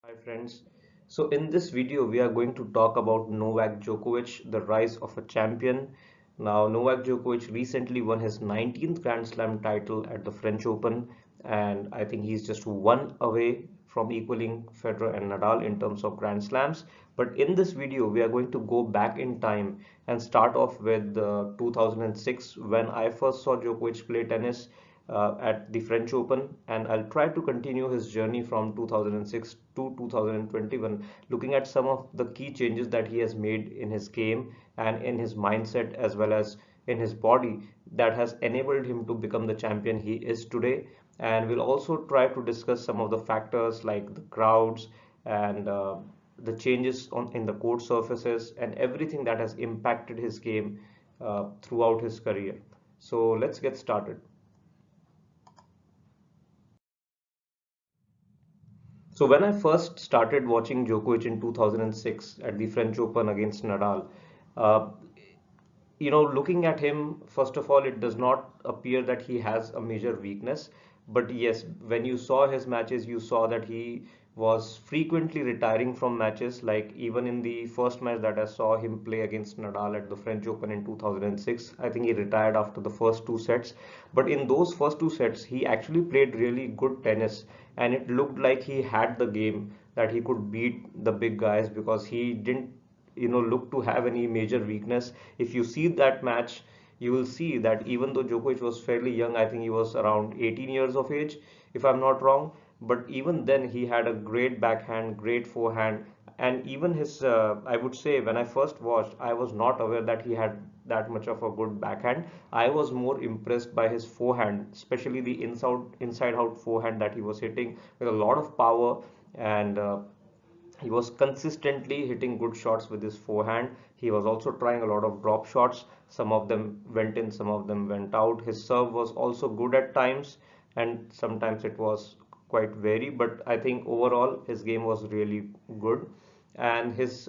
Hi friends. So in this video we are going to talk about Novak Djokovic, the rise of a champion. Now Novak Djokovic recently won his 19th Grand Slam title at the French Open, and I think he's just one away from equaling Federer and Nadal in terms of Grand Slams. But in this video we are going to go back in time and start off with 2006 when I first saw Djokovic play tennis at the French Open, and I'll try to continue his journey from 2006 to 2021, looking at some of the key changes that he has made in his game and in his mindset as well as in his body that has enabled him to become the champion he is today. And we'll also try to discuss some of the factors like the crowds and the changes in the court surfaces and everything that has impacted his game throughout his career. So let's get started. So when I first started watching Djokovic in 2006 at the French Open against Nadal, uh, looking at him, first of all, it does not appear that he has a major weakness. But yes, when you saw his matches, you saw that he was frequently retiring from matches. Like even in the first match that I saw him play against Nadal at the French Open in 2006, I think he retired after the first two sets. But in those first two sets, he actually played really good tennis, and it looked like he had the game that he could beat the big guys because he didn't look to have any major weakness. If you see that match, you will see that even though Djokovic was fairly young, I think he was around 18 years of age, if I'm not wrong. But even then, he had a great backhand, great forehand, and even his, I would say, when I first watched, I was not aware that he had that much of a good backhand. I was more impressed by his forehand, especially the inside out forehand that he was hitting with a lot of power, and he was consistently hitting good shots with his forehand. He was also trying a lot of drop shots. Some of them went in, some of them went out. His serve was also good at times, and sometimes it was quite vary. But I think overall his game was really good, and his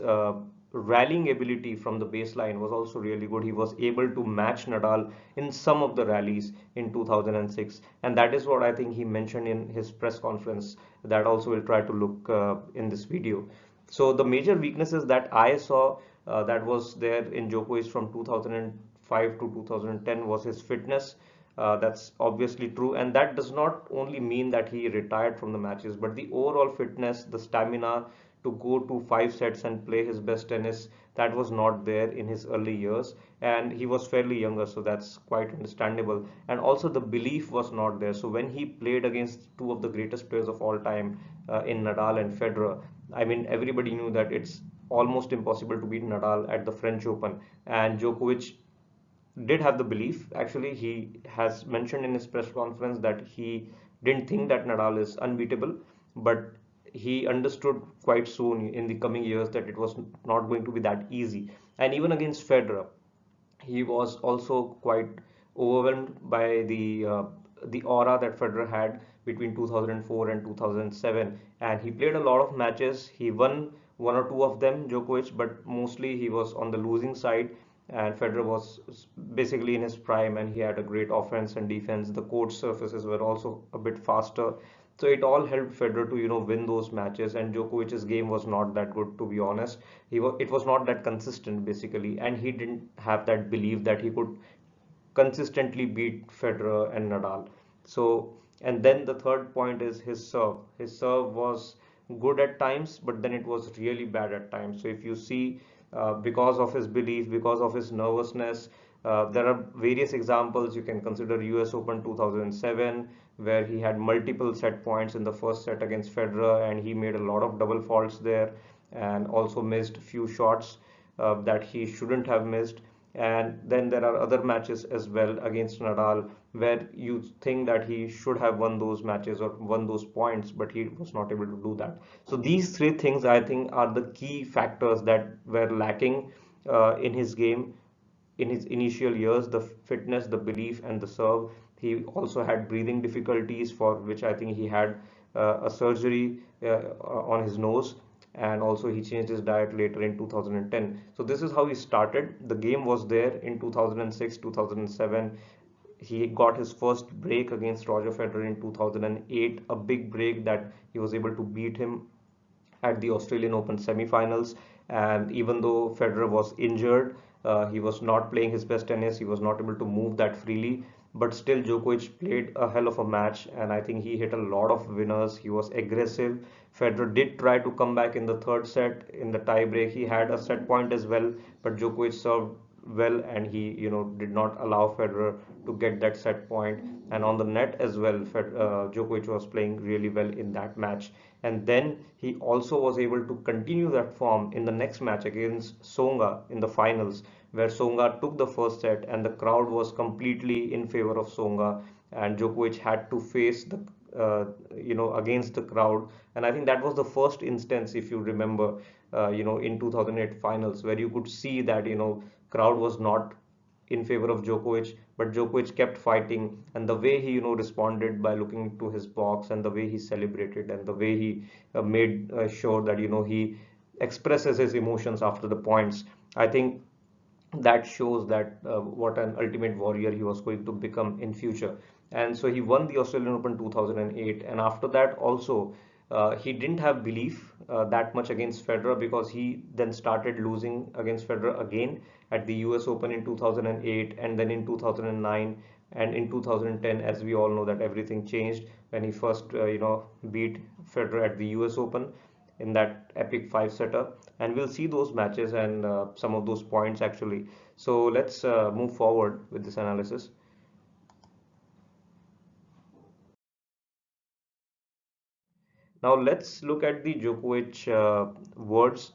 rallying ability from the baseline was also really good. He was able to match Nadal in some of the rallies in 2006, and that is what I think he mentioned in his press conference. That also we'll try to look in this video. So the major weaknesses that I saw that was there in Djokovic from 2005 to 2010 was his fitness. That's obviously true, and that does not only mean that he retired from the matches, but the overall fitness, the stamina to go to five sets and play his best tennis, that was not there in his early years, and he was fairly younger, so that's quite understandable. And also the belief was not there. So when he played against two of the greatest players of all time in Nadal and Federer, I mean everybody knew that it's almost impossible to beat Nadal at the French Open, and Djokovic did have the belief. Actually, he has mentioned in his press conference that he didn't think that Nadal is unbeatable, but he understood quite soon in the coming years that it was not going to be that easy. And even against Federer, he was also quite overwhelmed by the aura that Federer had between 2004 and 2007, and he played a lot of matches. He won one or two of them, Djokovic, but mostly he was on the losing side. And Federer was basically in his prime, and he had a great offense and defense. The court surfaces were also a bit faster, so it all helped Federer to win those matches. And Djokovic's game was not that good, to be honest. It was not that consistent basically, and he didn't have that belief that he could consistently beat Federer and Nadal. So, and then the third point is his serve. His serve was good at times, but then it was really bad at times. So if you see, because of his belief, because of his nervousness, there are various examples. You can consider US Open 2007, where he had multiple set points in the first set against Federer, and he made a lot of double faults there, and also missed few shots that he shouldn't have missed. And then there are other matches as well against Nadal where you think that he should have won those matches or won those points, but he was not able to do that. So these three things I think are the key factors that were lacking in his game in his initial years: the fitness, the belief, and the serve. He also had breathing difficulties, for which I think he had a surgery on his nose, and also he changed his diet later in 2010. So this is how he started. The game was there in 2006, 2007. He got his first break against Roger Federer in 2008, a big break that he was able to beat him at the Australian Open semi-finals. And even though Federer was injured, he was not playing his best tennis. He was not able to move that freely. But still, Djokovic played a hell of a match, and I think he hit a lot of winners. He was aggressive. Federer did try to come back in the third set in the tie break. He had a set point as well, but Djokovic served well, and he did not allow Federer to get that set point. And on the net as well, Djokovic was playing really well in that match. And then he also was able to continue that form in the next match against Tsonga in the finals, where Tsonga took the first set and the crowd was completely in favor of Tsonga, and Djokovic had to face the against the crowd. And I think that was the first instance, if you remember, in 2008 finals, where you could see that crowd was not in favor of Djokovic, but Djokovic kept fighting, and the way he responded by looking to his box, and the way he celebrated, and the way he made sure that he expresses his emotions after the points. I think that shows that what an ultimate warrior he was going to become in future. And so he won the Australian Open 2008, and after that also he didn't have belief that much against Federer, because he then started losing against Federer again at the US Open in 2008, and then in 2009, and in 2010, as we all know, that everything changed when he first beat Federer at the US Open in that epic five setter. And we'll see those matches and some of those points actually. So let's move forward with this analysis. Now let's look at the Djokovic words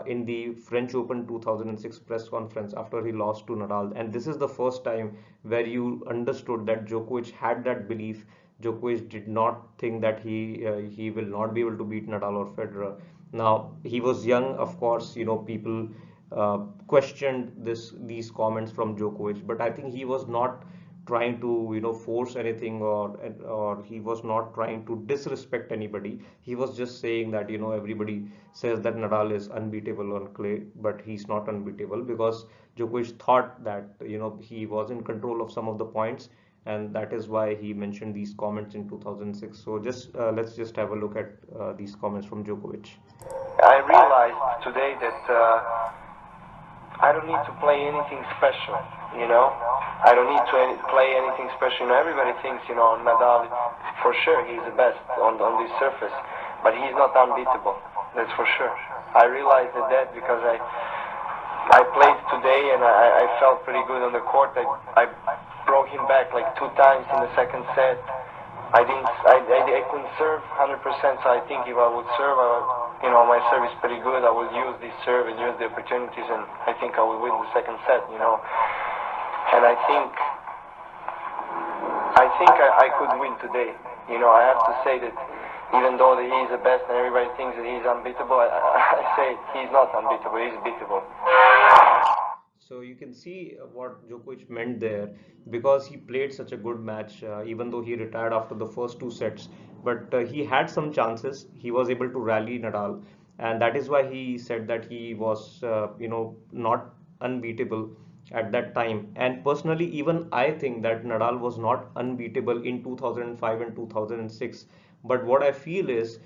in the French Open 2006 press conference after he lost to Nadal. And this is the first time where you understood that Djokovic had that belief. Djokovic did not think that he will not be able to beat Nadal or Federer. Now he was young, of course. People questioned these comments from Djokovic, but I think he was not trying to force anything, or he was not trying to disrespect anybody. He was just saying that everybody says that Nadal is unbeatable on clay, but he's not unbeatable, because Djokovic thought that he was in control of some of the points, and that is why he mentioned these comments in 2006. So just let's just have a look at these comments from Djokovic. I realized today that I don't need to play anything special, you know. I don't need to play anything special. Everybody thinks, Nadal, for sure, he's the best on this surface, but he's not unbeatable. That's for sure. I realized that because I played today and I felt pretty good on the court. I broke him back like 2 times in the second set. I couldn't serve 100%, so I think if I would serve, my serve is pretty good. I will use this serve and use the opportunities, and I think I will win the second set. And I think I could win today. I have to say that even though that he's the best and everybody thinks that he's unbeatable, I say he's not unbeatable, he's beatable. So you can see what Djokovic meant there, because he played such a good match, even though he retired after the first two sets. But he had some chances. He was able to rally Nadal, and that is why he said that he was, not unbeatable at that time. And personally, even I think that Nadal was not unbeatable in 2005 and 2006. But what I feel is,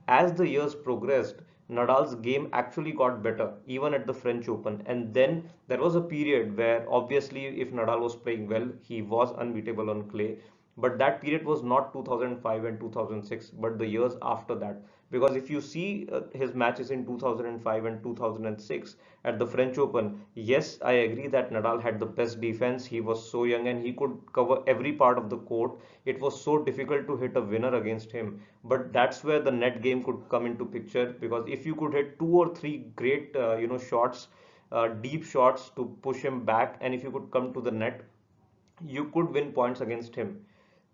as the years progressed, Nadal's game actually got better, even at the French Open. And then there was a period where, obviously, if Nadal was playing well, he was unbeatable on clay. But that period was not 2005 and 2006, but the years after that. Because if you see his matches in 2005 and 2006 at the French Open, yes, I agree that Nadal had the best defense. He was so young and he could cover every part of the court. It was so difficult to hit a winner against him. But that's where the net game could come into picture, because if you could hit two or three great, shots, deep shots to push him back, and if you could come to the net, you could win points against him.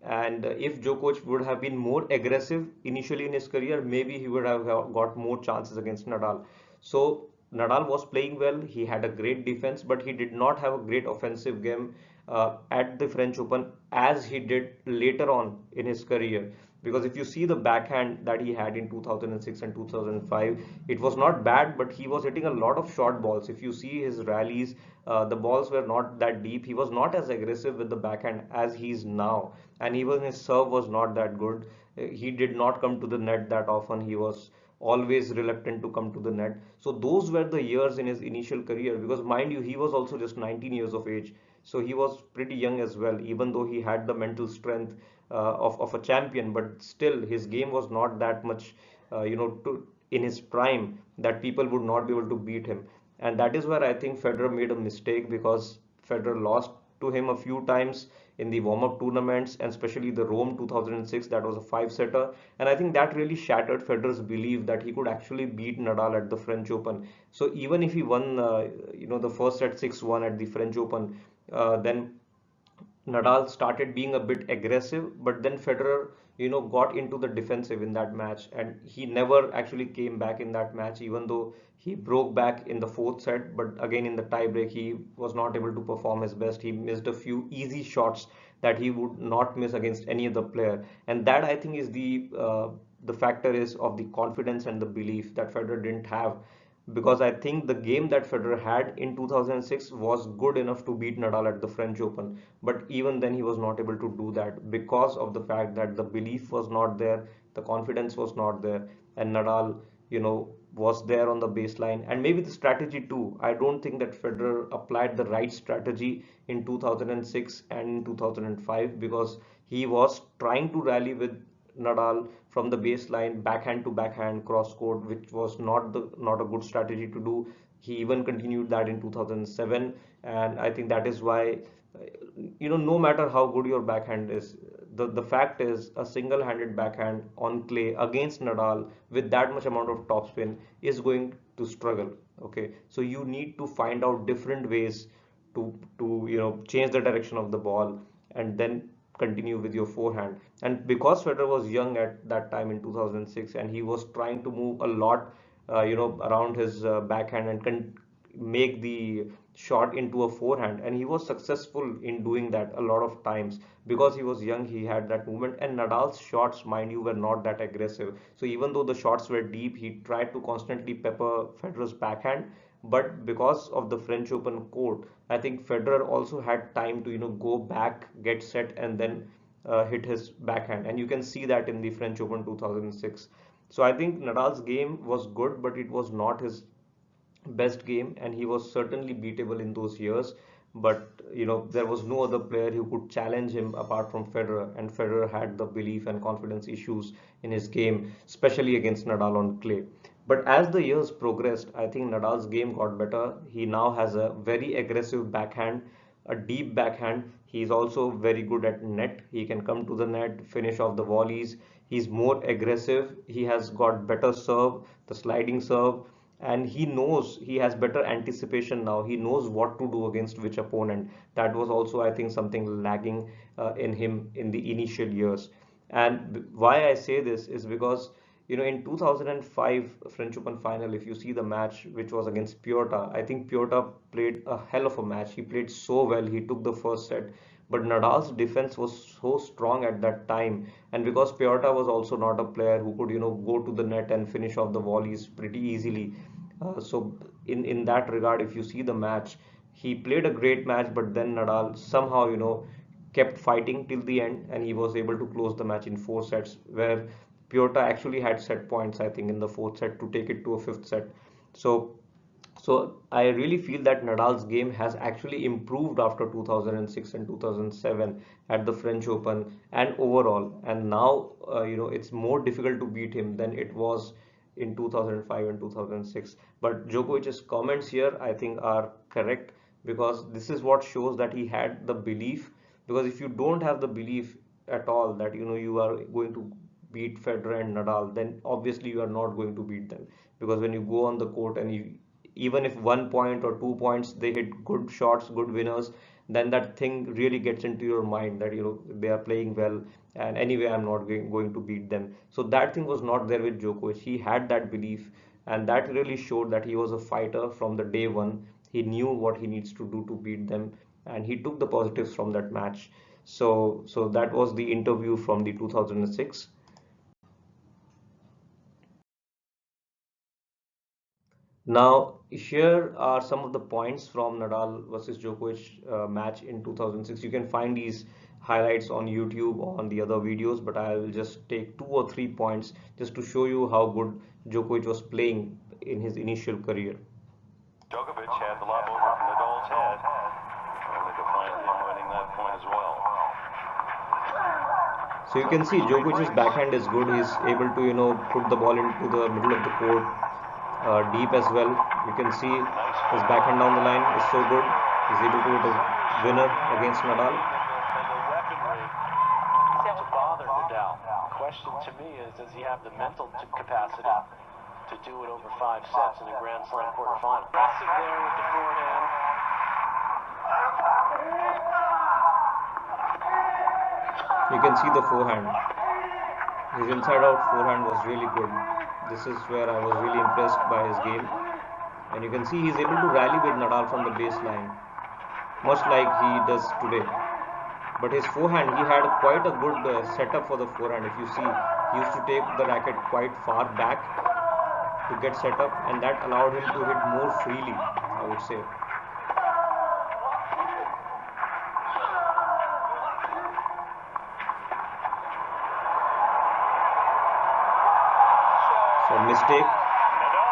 And if Djokovic would have been more aggressive initially in his career, maybe he would have got more chances against Nadal. So Nadal was playing well. He had a great defense, but he did not have a great offensive game at the French Open as he did later on in his career. Because if you see the backhand that he had in 2006 and 2005, it was not bad, but he was hitting a lot of short balls. If you see his rallies, the balls were not that deep. He was not as aggressive with the backhand as he is now, and even his serve was not that good. He did not come to the net that often. He was always reluctant to come to the net. So those were the years in his initial career, because mind you, he was also just 19 years of age. So he was pretty young as well, even though he had the mental strength of a champion, but still his game was not that much, in his prime, that people would not be able to beat him. And that is where I think Federer made a mistake, because Federer lost to him a few times in the warm-up tournaments, and especially the Rome 2006, that was a five-setter. And I think that really shattered Federer's belief that he could actually beat Nadal at the French Open. So even if he won, the first set 6-1 at the French Open, then Nadal started being a bit aggressive, but then Federer, got into the defensive in that match, and he never actually came back in that match, even though he broke back in the fourth set. But again, in the tiebreak, he was not able to perform his best. He missed a few easy shots that he would not miss against any other player, and that I think is the factor is of the confidence and the belief that Federer didn't have, because I think the game that Federer had in 2006 was good enough to beat Nadal at the French Open. But even then, he was not able to do that because of the fact that the belief was not there, the confidence was not there, and Nadal, was there on the baseline. And maybe the strategy too. I don't think that Federer applied the right strategy in 2006 and in 2005, because he was trying to rally with Nadal from the baseline, backhand to backhand cross court, which was not a good strategy to do. He even continued that in 2007, and I think that is why, no matter how good your backhand is, the fact is a single-handed backhand on clay against Nadal with that much amount of topspin is going to struggle. Okay, so you need to find out different ways to change the direction of the ball, and then continue with your forehand. And because Federer was young at that time in 2006, and he was trying to move a lot, around his backhand, and make the shot into a forehand, and he was successful in doing that a lot of times. Because he was young, he had that movement, and Nadal's shots, mind you, were not that aggressive. So even though the shots were deep, he tried to constantly pepper Federer's backhand. But because of the French Open court, I think Federer also had time to go back, get set, and then hit his backhand. And you can see that in the French Open 2006. So I think Nadal's game was good, but it was not his best game, and he was certainly beatable in those years. But there was no other player who could challenge him apart from Federer, and Federer had the belief and confidence issues in his game, especially against Nadal on clay. But as the years progressed, I think Nadal's game got better. He now has a very aggressive backhand, a deep backhand. He's also very good at net. He can come to the net, finish off the volleys. He's more aggressive. He has got better serve, the sliding serve, and he knows, he has better anticipation now. He knows what to do against which opponent. That was also, I think, something lagging in him in the initial years. And why I say this is because, in 2005 French Open final, if you see the match which was against Piotr, I think Piotr played a hell of a match. He played so well. He took the first set, but Nadal's defense was so strong at that time, and because Piotr was also not a player who could, go to the net and finish off the volleys pretty easily. So in that regard, if you see the match, he played a great match, but then Nadal somehow, kept fighting till the end, and he was able to close the match in four sets, where Piotr actually had set points, I think, in the fourth set to take it to a fifth set. So so I really feel that Nadal's game has actually improved after 2006 and 2007 at the French Open and overall. And now, it's more difficult to beat him than it was in 2005 and 2006. But Djokovic's comments here, I think, are correct, because this is what shows that he had the belief. Because if you don't have the belief at all that you are going to beat Federer and Nadal, then obviously you are not going to beat them. Because when you go on the court and even if 1 point or 2 points they hit good shots, good winners, then that thing really gets into your mind that they are playing well, and anyway I'm not going to beat them. So that thing was not there with Djokovic. He had that belief, and that really showed that he was a fighter from the day one. He knew what he needs to do to beat them, and he took the positives from that match. So that was the interview from the 2006. Now, here are some of the points from Nadal versus Djokovic match in 2006. You can find these highlights on YouTube on the other videos, but I will just take 2 or 3 points just to show you how good Djokovic was playing in his initial career. Djokovic had the lob over Nadal's head, only to find him winning that point as well. So you can see Djokovic's backhand is good. He's able to, put the ball into the middle of the court deep as well. You can see his backhand down the line is so good. He's able to hit a winner against Nadal. And the weaponry to bother Nadal. The question to me is, does he have the mental capacity to do it over 5 sets in a Grand Slam quarterfinal? Aggressive there with the forehand. You can see the forehand. His inside-out forehand was really good. This is where I was really impressed by his game. And you can see he's able to rally with Nadal from the baseline, much like he does today. But his forehand, he had quite a good setup for the forehand. If you see, he used to take the racket quite far back to get set up, and that allowed him to hit more freely, I would say. So mistake.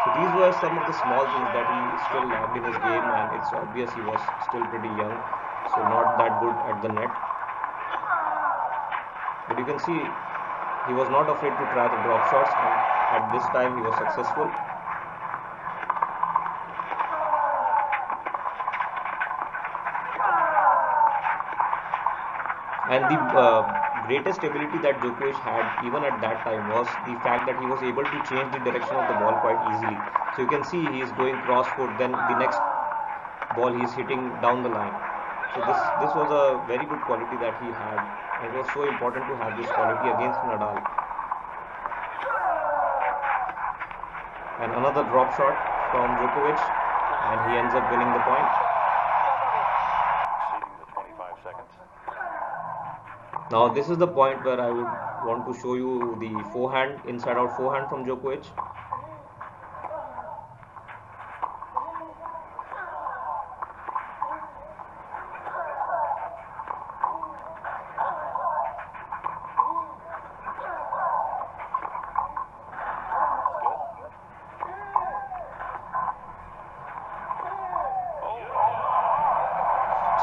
So these were some of the small things that he still lacked in his game, and it's obvious he was still pretty young, so not that good at the net. But you can see he was not afraid to try the drop shots, and at this time he was successful. And the greatest ability that Djokovic had even at that time was the fact that he was able to change the direction of the ball quite easily. So you can see he is going cross court, then the next ball he is hitting down the line. So this was a very good quality that he had, and it was so important to have this quality against Nadal. And another drop shot from Djokovic, and he ends up winning the point. Exceeding the 25 seconds. Now this is the point where I would want to show you the forehand, inside out forehand from Djokovic.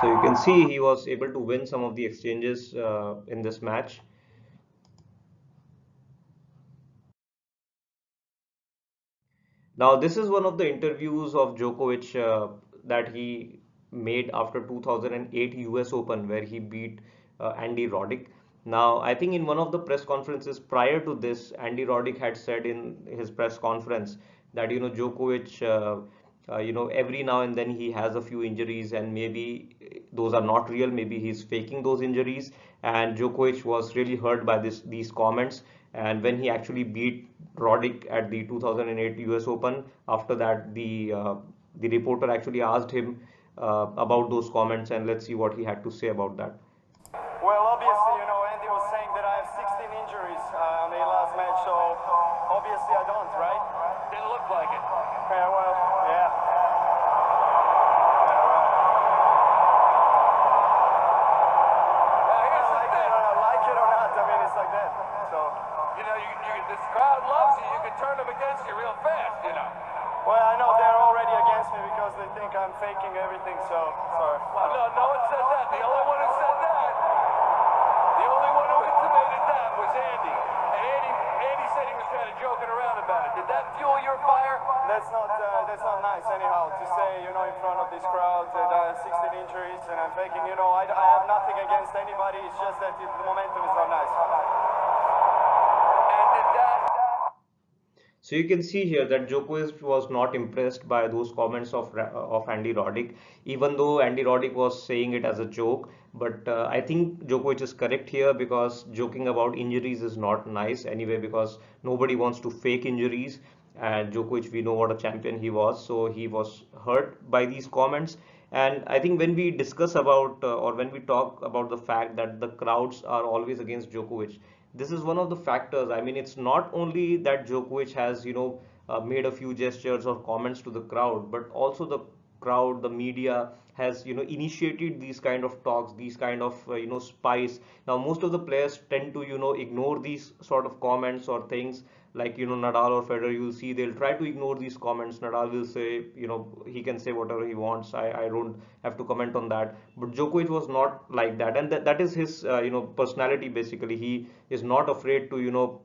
So you can see he was able to win some of the exchanges in this match. Now this is one of the interviews of Djokovic that he made after 2008 US Open, where he beat Andy Roddick. Now I think in one of the press conferences prior to this, Andy Roddick had said in his press conference that Djokovic every now and then he has a few injuries, and maybe those are not real, maybe he's faking those injuries. And Djokovic was really hurt by these comments, and when he actually beat Roddick at the 2008 US Open, after that the reporter actually asked him about those comments, and let's see what he had to say about that. Well, obviously, Andy was saying that I have 16 injuries on the last match, so obviously I don't, right? Didn't look like it. Yeah, well, yeah. Like it or not, I mean, it's like that. So, This crowd loves you. You can turn them against you real fast, well, I know they're already against me because they think I'm faking everything, so sorry. Well, no one said that. The only one who said that, the only one who intimated that was Andy. And Andy said he was kind of joking around about it. Did that fuel your fire? That's not nice anyhow to say, in front of this crowd that I have 16 injuries and I'm faking, I have nothing against anybody, it's just that the momentum is not nice. And did that... So you can see here that Djokovic was not impressed by those comments of Andy Roddick, even though Andy Roddick was saying it as a joke. But I think Djokovic is correct here, because joking about injuries is not nice anyway, because nobody wants to fake injuries. And Djokovic, we know what a champion he was, so he was hurt by these comments. And I think when we discuss about or when we talk about the fact that the crowds are always against Djokovic, this is one of the factors. I mean, it's not only that Djokovic has, made a few gestures or comments to the crowd, but also the crowd, the media has initiated these kind of talks, these kind of spies. Now most of the players tend to ignore these sort of comments or things, like Nadal or Federer, you'll see they'll try to ignore these comments. Nadal will say, he can say whatever he wants, I don't have to comment on that. But Djokovic was not like that, and that is his personality. Basically, he is not afraid to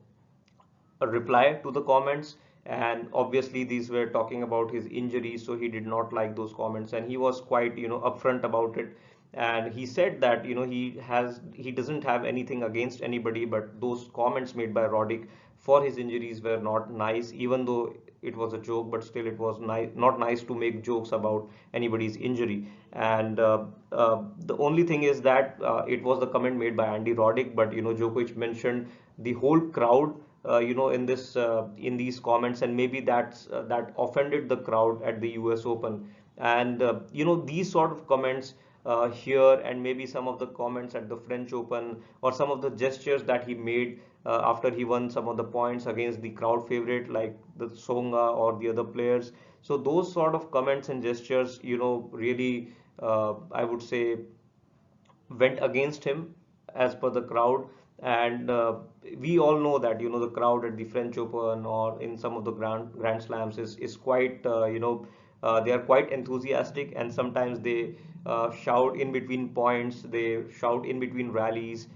a reply to the comments. And obviously these were talking about his injuries, so he did not like those comments, and he was quite upfront about it. And he said that he doesn't have anything against anybody, but those comments made by Roddick for his injuries were not nice, even though it was a joke, but still it was not nice to make jokes about anybody's injury. And the only thing is that it was the comment made by Andy Roddick, but Djokovic mentioned the whole crowd in these comments, and maybe that offended the crowd at the US Open. And these sort of comments here, and maybe some of the comments at the French Open, or some of the gestures that he made after he won some of the points against the crowd favorite like the Songa or the other players. So those sort of comments and gestures, really, I would say, went against him as per the crowd. And we all know that the crowd at the French Open or in some of the Grand Slams is quite they are quite enthusiastic, and sometimes they shout in between points, they shout in between rallies,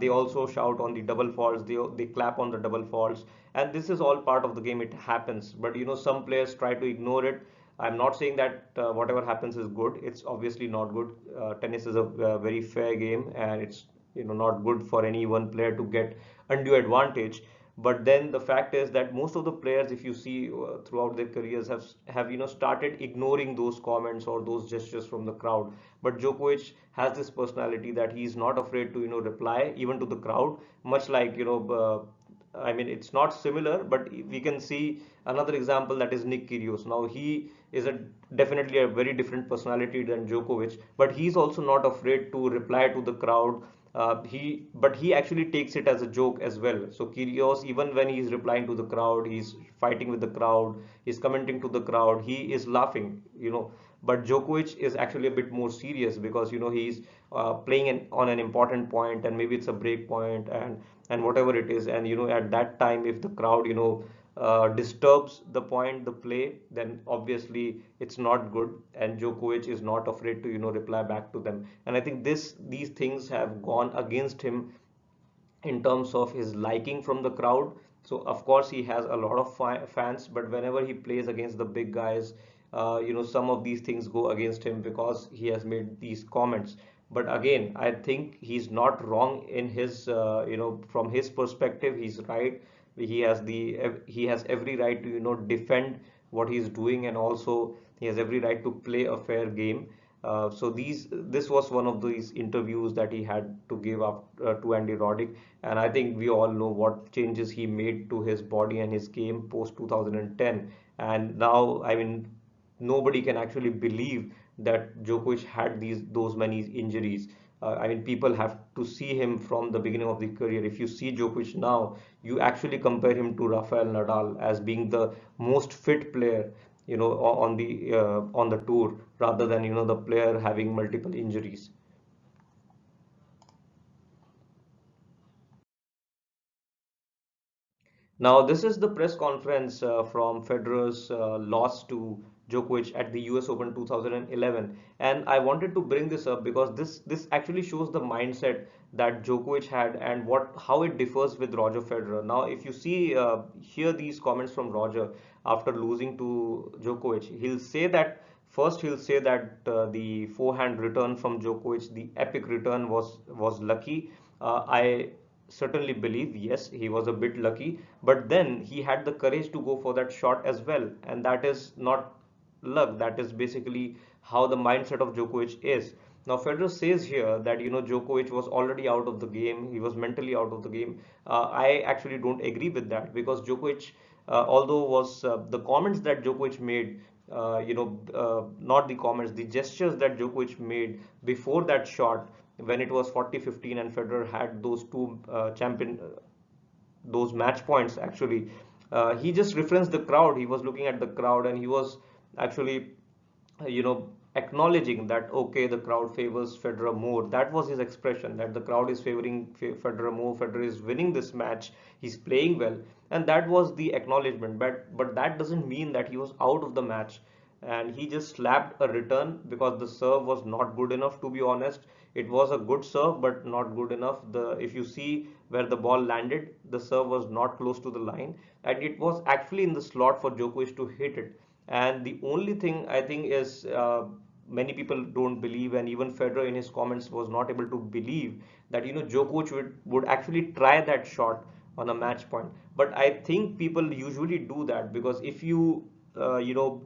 they also shout on the double faults, they clap on the double faults, and this is all part of the game. It happens, but some players try to ignore it. I'm not saying that whatever happens is good. It's obviously not good. Tennis is a very fair game, and it's not good for any one player to get undue advantage. But then the fact is that most of the players, if you see throughout their careers, have started ignoring those comments or those gestures from the crowd. But Djokovic has this personality that he's not afraid to reply even to the crowd, much like I mean, it's not similar, but we can see another example, that is Nick Kyrgios. Now he is definitely a very different personality than Djokovic, but he's also not afraid to reply to the crowd. But he actually takes it as a joke as well. So Kyrgios, even when he's replying to the crowd, he's fighting with the crowd, he's commenting to the crowd, he is laughing. But Djokovic is actually a bit more serious, because he's playing on an important point, and maybe it's a break point, and whatever it is. And at that time, if the crowd disturbs the point, the play, then obviously it's not good, and Djokovic is not afraid to reply back to them. And I think these things have gone against him in terms of his liking from the crowd. So of course he has a lot of fans, but whenever he plays against the big guys, some of these things go against him because he has made these comments. But again, I think he's not wrong in his, from his perspective, he's right. He has every right to defend what he's doing, and also he has every right to play a fair game. So this was one of these interviews that he had to give up to Andy Roddick, and I think we all know what changes he made to his body and his game post 2010. And now, I mean, nobody can actually believe that Djokovic had those many injuries. I mean, people have to see him from the beginning of the career. If you see Djokovic now, you actually compare him to Rafael Nadal as being the most fit player, on the tour, rather than the player having multiple injuries. Now, this is the press conference from Federer's loss to Djokovic at the US Open 2011, and I wanted to bring this up because this actually shows the mindset that Djokovic had, and how it differs with Roger Federer. Now, if you see hear these comments from Roger after losing to Djokovic, he'll say that the forehand return from Djokovic, the epic return, was lucky. I certainly believe, yes, he was a bit lucky, but then he had the courage to go for that shot as well, and that is not luck. That is basically how the mindset of Djokovic is. Now, Federer says here that Djokovic was already out of the game. He was mentally out of the game. I actually don't agree with that, because Djokovic, although was the comments that Djokovic made, not the comments, the gestures that Djokovic made before that shot, when it was 40-15 and Federer had those two those match points actually, he just referenced the crowd. He was looking at the crowd, and he was actually acknowledging that okay, the crowd favors Federer more. That was his expression, that the crowd is favoring Federer more. Federer is winning this match. He's playing well, and that was the acknowledgement. But that doesn't mean that he was out of the match, and he just slapped a return because the serve was not good enough. To be honest, it was a good serve, but not good enough. The If you see where the ball landed, the serve was not close to the line, and it was actually in the slot for Djokovic to hit it. And the only thing I think is many people don't believe, and even Federer in his comments was not able to believe that Djokovic would actually try that shot on a match point. But I think people usually do that because uh, you know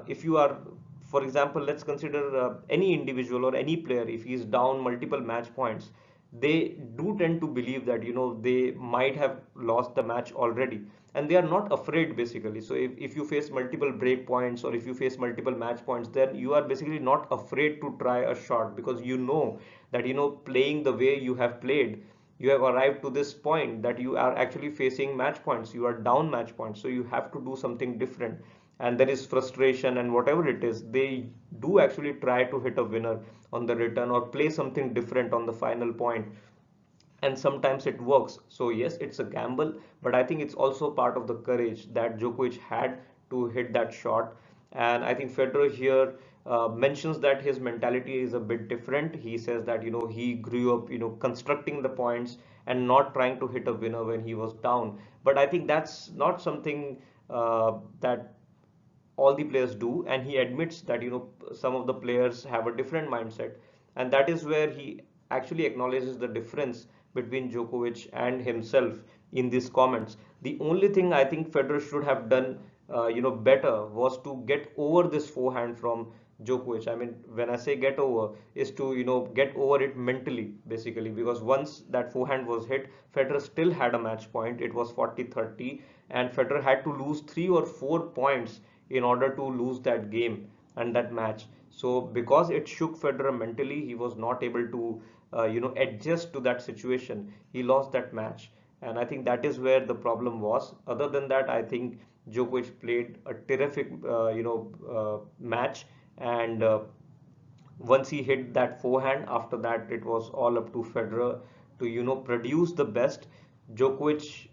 if you are, for example, let's consider any individual or any player, if he is down multiple match points, they do tend to believe that they might have lost the match already, and they are not afraid basically. So if you face multiple break points, or if you face multiple match points, then you are basically not afraid to try a shot, because that playing the way you have played, you have arrived to this point that you are actually facing match points, you are down match points, so you have to do something different. And there is frustration, and whatever it is, they do actually try to hit a winner on the return or play something different on the final point, and sometimes it works. So yes, it's a gamble, but I think it's also part of the courage that Djokovic had to hit that shot. And I think Federer here mentions that his mentality is a bit different. He says that he grew up constructing the points and not trying to hit a winner when he was down. But I think that's not something that all the players do, and he admits that some of the players have a different mindset, and that is where he actually acknowledges the difference between Djokovic and himself in these comments. The only thing I think Federer should have done better was to get over this forehand from Djokovic. I mean, when I say get over, is to get over it mentally basically, because once that forehand was hit, Federer still had a match point. It was 40-30, and Federer had to lose 3 or 4 points in order to lose that game and that match. So because it shook Federer mentally, he was not able to adjust to that situation. He lost that match, and I think that is where the problem was. Other than that, I think Djokovic played a terrific match, and once he hit that forehand, after that it was all up to Federer to produce the best. Djokovic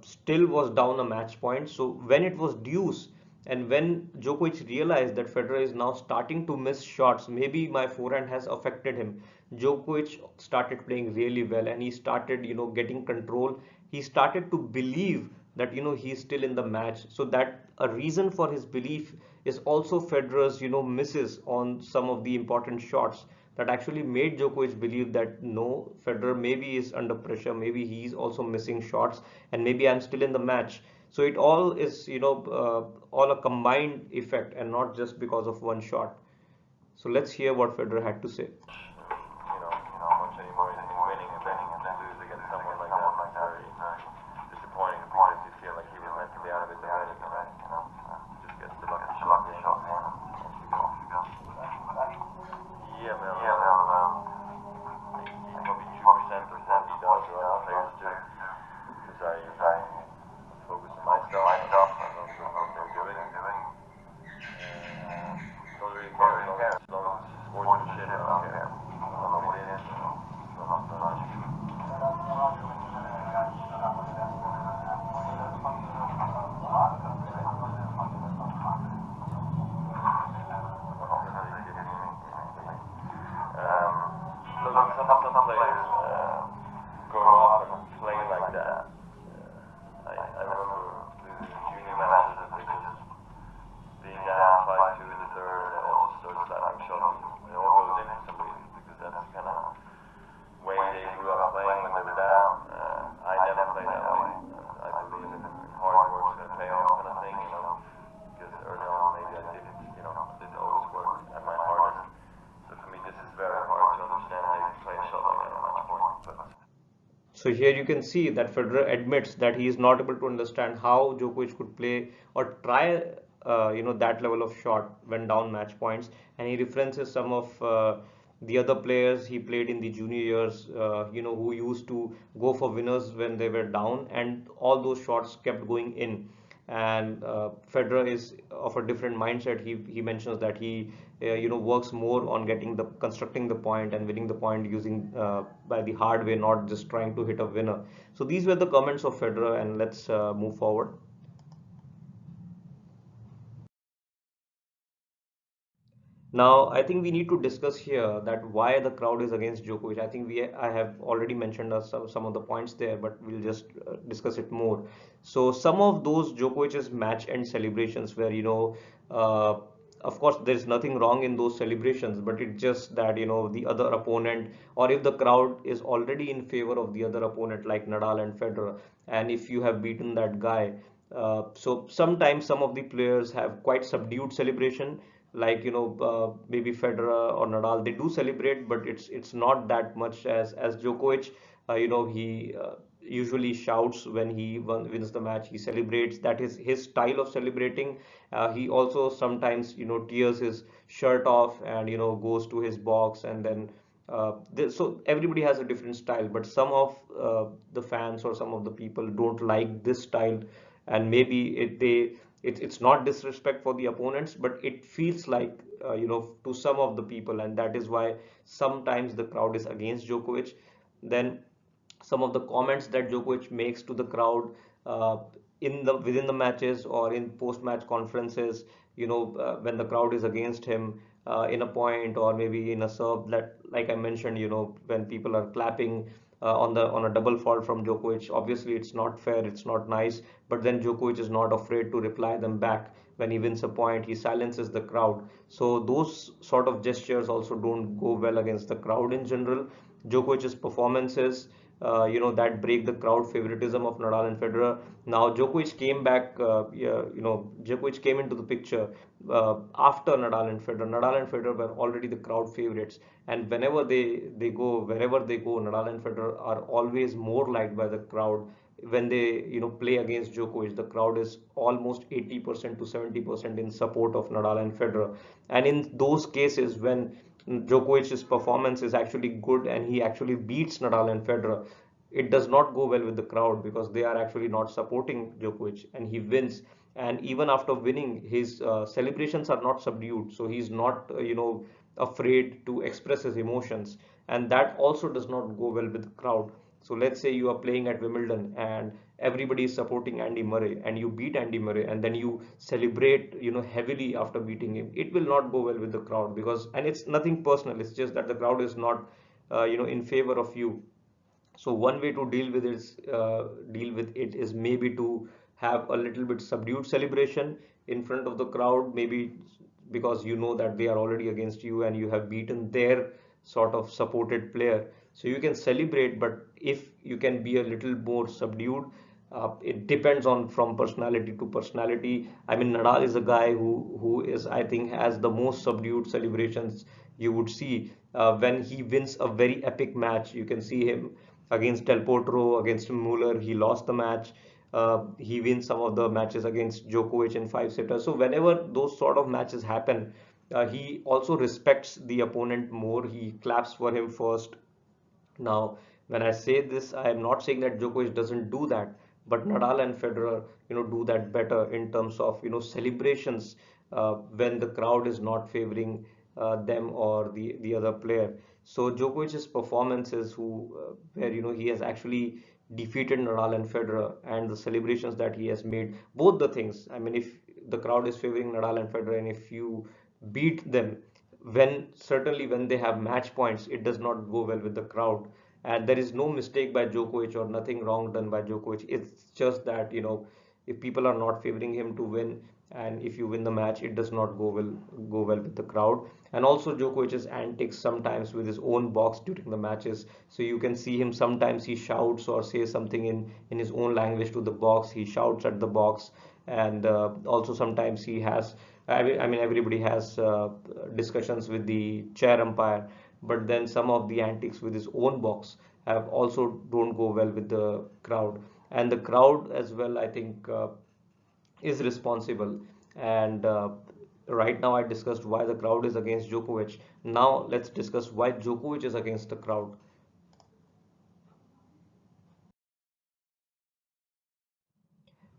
still was down a match point, so when it was deuce, and when Djokovic realized that Federer is now starting to miss shots, maybe my forehand has affected him, Djokovic started playing really well, and he started getting control. He started to believe that he is still in the match. So that a reason for his belief is also Federer's misses on some of the important shots that actually made Djokovic believe that no, Federer maybe is under pressure, maybe he's also missing shots, and maybe I'm still in the match. So it all is all a combined effect, and not just because of one shot. So let's hear what Federer had to say. Much anymore in winning, and then to lose against someone like that is very disappointing, because you feel like he was meant to be out of it already. Just gets the lucky shot. Yeah, man. He's probably 2% of what he does, or other players do, because I focus on my stuff, and not what they're doing. Don't really care, as long as it's sportsmanship, I don't care. I don't know what it is. Look, some players go off and play like that. I remember losing junior matches and they just being down 5-2 in the third, and it all just starts slapping shots. It all goes in for some reason, because that's kind of way they grew up playing when they were down. I never played that way. I believe in hard work's going to pay off kind of thing, because early on maybe I didn't always work at my hardest. So for me, this is very hard to understand how you can play a shot like that on match point. But So here you can see that Federer admits that he is not able to understand how Djokovic could play or try that level of shot when down match points, and he references some of the other players he played in the junior years, who used to go for winners when they were down, and all those shots kept going in. and Federer is of a different mindset. He mentions that he works more on getting the constructing the point and winning the point using by the hard way, not just trying to hit a winner. So these were the comments of Federer, and let's move forward. Now, I think we need to discuss here that why the crowd is against Djokovic. I think I have already mentioned some of the points there, but we'll just discuss it more. So, some of those Djokovic's match end celebrations where, uh, of course, there's nothing wrong in those celebrations, but it's just that, the other opponent, or if the crowd is already in favor of the other opponent, like Nadal and Federer, and if you have beaten that guy, so sometimes some of the players have quite subdued celebration, like maybe Federer or Nadal, they do celebrate, but it's not that much as Djokovic. He usually shouts when he wins the match. He celebrates. That is his style of celebrating. He also sometimes tears his shirt off and goes to his box, and then so everybody has a different style, but some of the fans or some of the people don't like this style, and maybe it's not disrespect for the opponents, but it feels like to some of the people, and that is why sometimes the crowd is against Djokovic. Then some of the comments that Djokovic makes to the crowd uh, in the within the matches or in post-match conferences, when the crowd is against him in a point or maybe in a serve, that like I mentioned, when people are clapping on a double fault from Djokovic, obviously it's not fair, it's not nice, but then Djokovic is not afraid to reply them back. When he wins a point, he silences the crowd. So those sort of gestures also don't go well against the crowd in general. Djokovic's performances, that break the crowd favoritism of Nadal and Federer. Now Djokovic came back, yeah, Djokovic came into the picture after Nadal and Federer. Nadal and Federer were already the crowd favorites, and whenever they go, wherever they go, Nadal and Federer are always more liked by the crowd. When they play against Djokovic, the crowd is almost 80% to 70% in support of Nadal and Federer. And in those cases, when Djokovic's performance is actually good and he actually beats Nadal and Federer, it does not go well with the crowd because they are actually not supporting Djokovic, and he wins. And even after winning, his celebrations are not subdued, so he's not afraid to express his emotions, and that also does not go well with the crowd. So let's say you are playing at Wimbledon and everybody is supporting Andy Murray, and you beat Andy Murray, and then you celebrate heavily after beating him. It will not go well with the crowd, because, and it's nothing personal, it's just that the crowd is not in favor of you. So one way to deal with it is maybe to have a little bit subdued celebration in front of the crowd, maybe because you know that they are already against you and you have beaten their sort of supported player. So you can celebrate, but if you can be a little more subdued, it depends on from personality to personality. I mean, Nadal is a guy who is, I think, has the most subdued celebrations you would see when he wins a very epic match. You can see him against Del Potro, against Muller. He lost the match. He wins some of the matches against Djokovic in five setters. So whenever those sort of matches happen, he also respects the opponent more. He claps for him first. Now, when I say this, I am not saying that Djokovic doesn't do that, but Nadal and Federer, do that better in terms of, celebrations when the crowd is not favoring them or the other player. So Djokovic's performances, where he has actually defeated Nadal and Federer, and the celebrations that he has made, both the things. I mean, if the crowd is favoring Nadal and Federer, and if you beat them, when certainly when they have match points, it does not go well with the crowd. And there is no mistake by Djokovic or nothing wrong done by Djokovic. It's just that if people are not favoring him to win, and if you win the match, it does not go well with the crowd. And also Djokovic's antics sometimes with his own box during the matches. So you can see him sometimes he shouts or says something in his own language to the box. He shouts at the box, and also sometimes he has. I mean, everybody has discussions with the chair umpire, but then some of the antics with his own box have also don't go well with the crowd, and the crowd as well, I think, is responsible. And right now I discussed why the crowd is against Djokovic. Now let's discuss why Djokovic is against the crowd.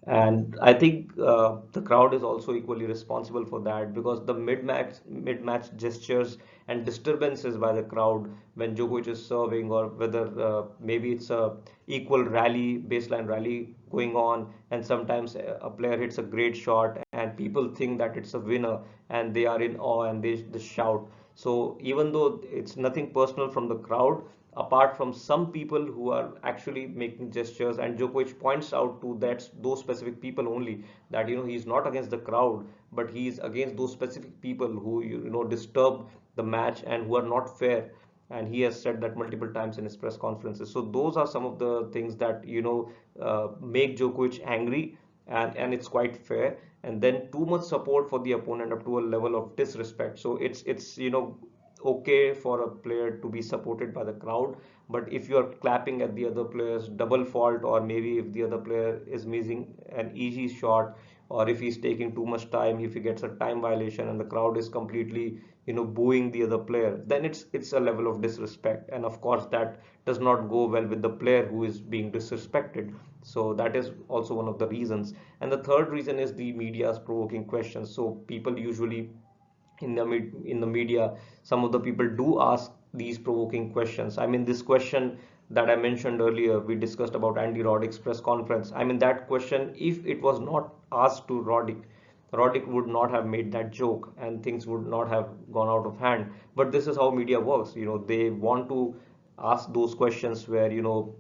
And I think the crowd is also equally responsible for that, because the mid-match gestures and disturbances by the crowd when Djokovic is serving, or whether maybe it's a equal rally, baseline rally going on, and sometimes a player hits a great shot and people think that it's a winner and they are in awe and they shout. So even though it's nothing personal from the crowd, apart from some people who are actually making gestures, and Djokovic points out to that those specific people only, that he's not against the crowd, but he's against those specific people who disturb the match and who are not fair. And he has said that multiple times in his press conferences. So those are some of the things that make Djokovic angry, and it's quite fair. And then too much support for the opponent up to a level of disrespect. So it's okay for a player to be supported by the crowd, but if you are clapping at the other player's double fault, or maybe if the other player is missing an easy shot, or if he's taking too much time, if he gets a time violation and the crowd is completely booing the other player, then it's a level of disrespect, and of course that does not go well with the player who is being disrespected. So that is also one of the reasons. And the third reason is the media's provoking questions. So people usually in the media, some of the people do ask these provoking questions. I mean, this question that I mentioned earlier, we discussed about Andy Roddick's press conference. I mean, that question, if it was not asked to Roddick would not have made that joke and things would not have gone out of hand. But this is how media works. They want to ask those questions where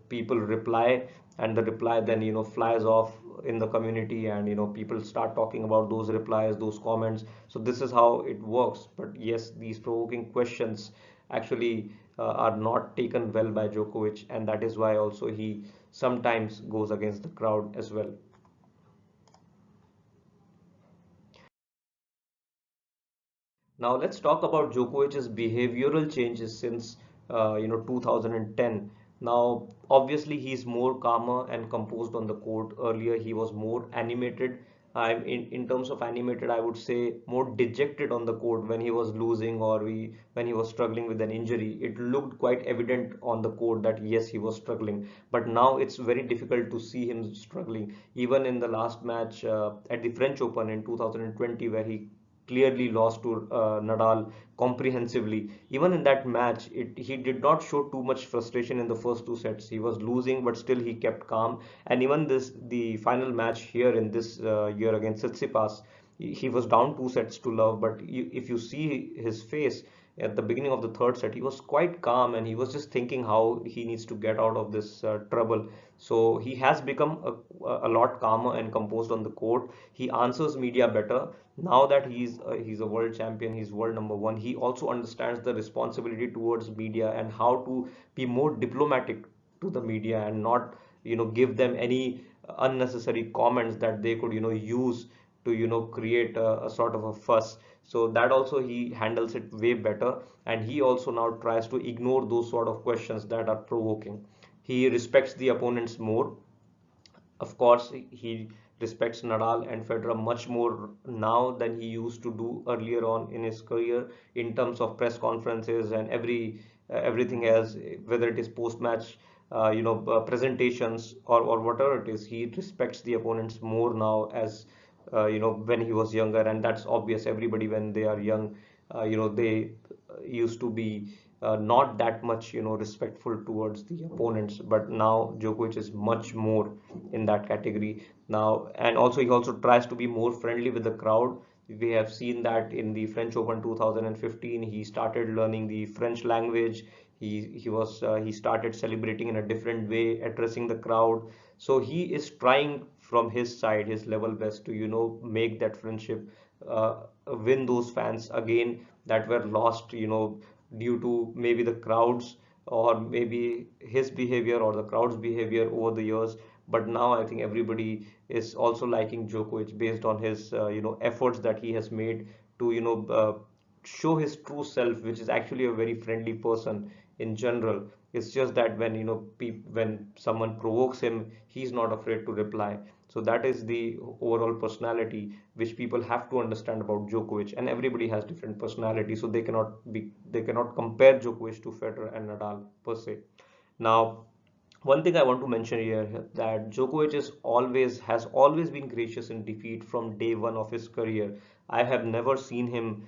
people reply, and the reply then flies off in the community, and people start talking about those replies, those comments. So this is how it works. But yes, these provoking questions actually are not taken well by Djokovic, and that is why also he sometimes goes against the crowd as well. Now let's talk about Djokovic's behavioral changes since 2010. Now obviously he's more calmer and composed on the court. Earlier he was more animated. In terms of animated, I would say more dejected on the court when he was losing, or when he was struggling with an injury. It looked quite evident on the court that yes, he was struggling. But now it's very difficult to see him struggling. Even in the last match at the French Open in 2020, where he clearly lost to Nadal comprehensively. Even in that match, he did not show too much frustration in the first two sets. He was losing, but still he kept calm. And even the final match here in this year against Tsitsipas, he was down two sets to love. But if you see his face at the beginning of the third set, he was quite calm and he was just thinking how he needs to get out of this trouble. So he has become a lot calmer and composed on the court. He answers media better now that he's a world champion, he's world number one. He also understands the responsibility towards media and how to be more diplomatic to the media, and not give them any unnecessary comments that they could use to create a sort of a fuss. So that also he handles it way better, and he also now tries to ignore those sort of questions that are provoking. He respects the opponents more. Of course, he respects Nadal and Federer much more now than he used to do earlier on in his career, in terms of press conferences and everything else, whether it is post-match, presentations, or whatever it is. He respects the opponents more now, as when he was younger, and that's obvious. Everybody, when they are young, they used to be not that much respectful towards the opponents, but now Djokovic is much more in that category now. And also he also tries to be more friendly with the crowd. We have seen that in the French Open 2015, he started learning the French language. He started celebrating in a different way, addressing the crowd. So he is trying from his side his level best to make that friendship, win those fans again that were lost due to maybe the crowds, or maybe his behavior or the crowd's behavior over the years. But now I think everybody is also liking Djokovic based on his efforts that he has made to show his true self, which is actually a very friendly person in general. It's just that when when someone provokes him, he's not afraid to reply. So that is the overall personality which people have to understand about Djokovic. And everybody has different personality, so they cannot compare Djokovic to Federer and Nadal per se. Now, One thing I want to mention here that Djokovic is always has always been gracious in defeat from day one of his career. I have never seen him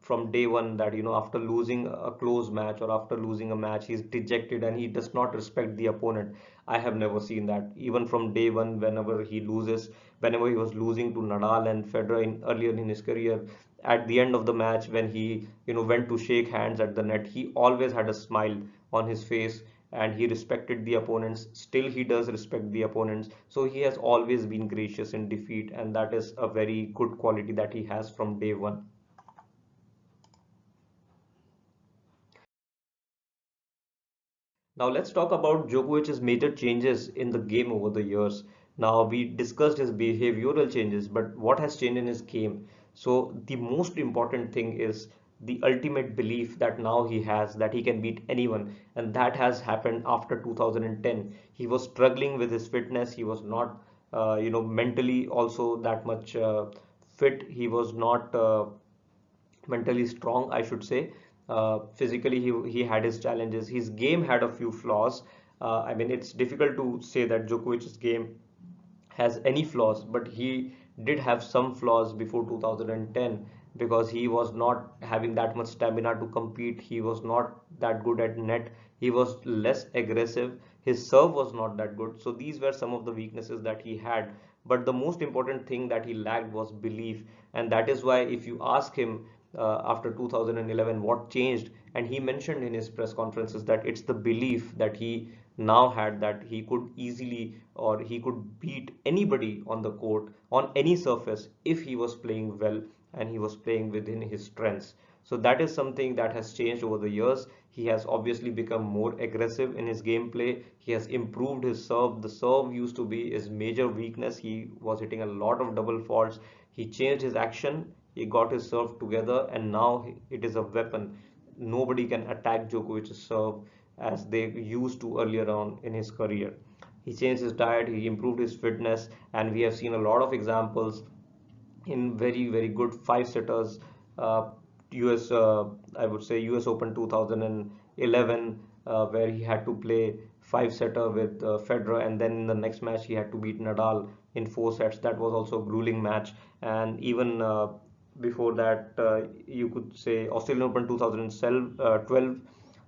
from day one that after losing a close match or after losing a match he's dejected and he does not respect the opponent. I have never seen that. Even from day one, whenever he was losing to Nadal and Federer earlier in his career, at the end of the match when he went to shake hands at the net, he always had a smile on his face and he respected the opponents. Still, he does respect the opponents. So he has always been gracious in defeat, and that is a very good quality that he has from day one. Now let's talk about Djokovic's major changes in the game over the years. Now we discussed his behavioral changes, but what has changed in his game? So the most important thing is the ultimate belief that now he has that he can beat anyone, and that has happened after 2010. He was struggling with his fitness. He was not, mentally also that much fit. He was not mentally strong, I should say. Physically, he had his challenges. His game had a few flaws. I mean, it's difficult to say that Djokovic's game has any flaws, but he did have some flaws before 2010 because he was not having that much stamina to compete. He was not that good at net. He was less aggressive. His serve was not that good. So these were some of the weaknesses that he had. But the most important thing that he lacked was belief. And that is why if you ask him after 2011 what changed, and he mentioned in his press conferences that it's the belief that he now had that he could easily or he could beat anybody on the court on any surface if he was playing well and he was playing within his strengths. So that is something that has changed over the years. He has obviously become more aggressive in his gameplay. He has improved his serve. The serve used to be his major weakness. He was hitting a lot of double faults. He changed his action. He got his serve together, and now it is a weapon. Nobody can attack Djokovic's serve as they used to earlier on in his career. He changed his diet, he improved his fitness, and we have seen a lot of examples in very very good five setters. US I would say US Open 2011 where he had to play five setter with Federer, and then in the next match he had to beat Nadal in four sets. That was also a grueling match. And even before that, you could say Australian Open 2012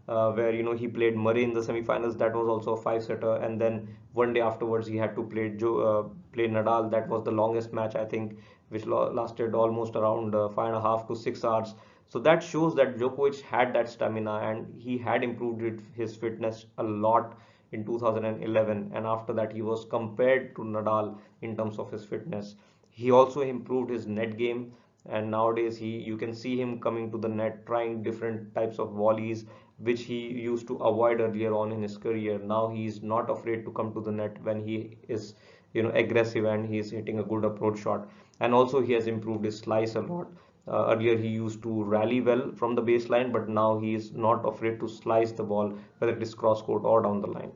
where he played Murray in the semifinals. That was also a five setter, and then one day afterwards he had to play Nadal. That was the longest match, I think, which lasted almost around 5.5 to 6 hours. So that shows that Djokovic had that stamina and he had improved his fitness a lot in 2011, and after that he was compared to Nadal in terms of his fitness. He also improved his net game, and nowadays he you can see him coming to the net trying different types of volleys which he used to avoid earlier on in his career. Now he is not afraid to come to the net when he is aggressive and he is hitting a good approach shot. And also he has improved his slice a lot. Earlier he used to rally well from the baseline, but now he is not afraid to slice the ball, whether it is cross court or down the line.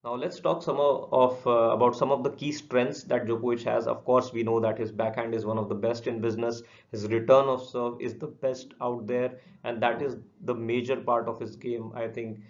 Now let's talk about some of the key strengths that Djokovic has. Of course, we know that his backhand is one of the best in business. His return of serve is the best out there, and that is the major part of his game, I think,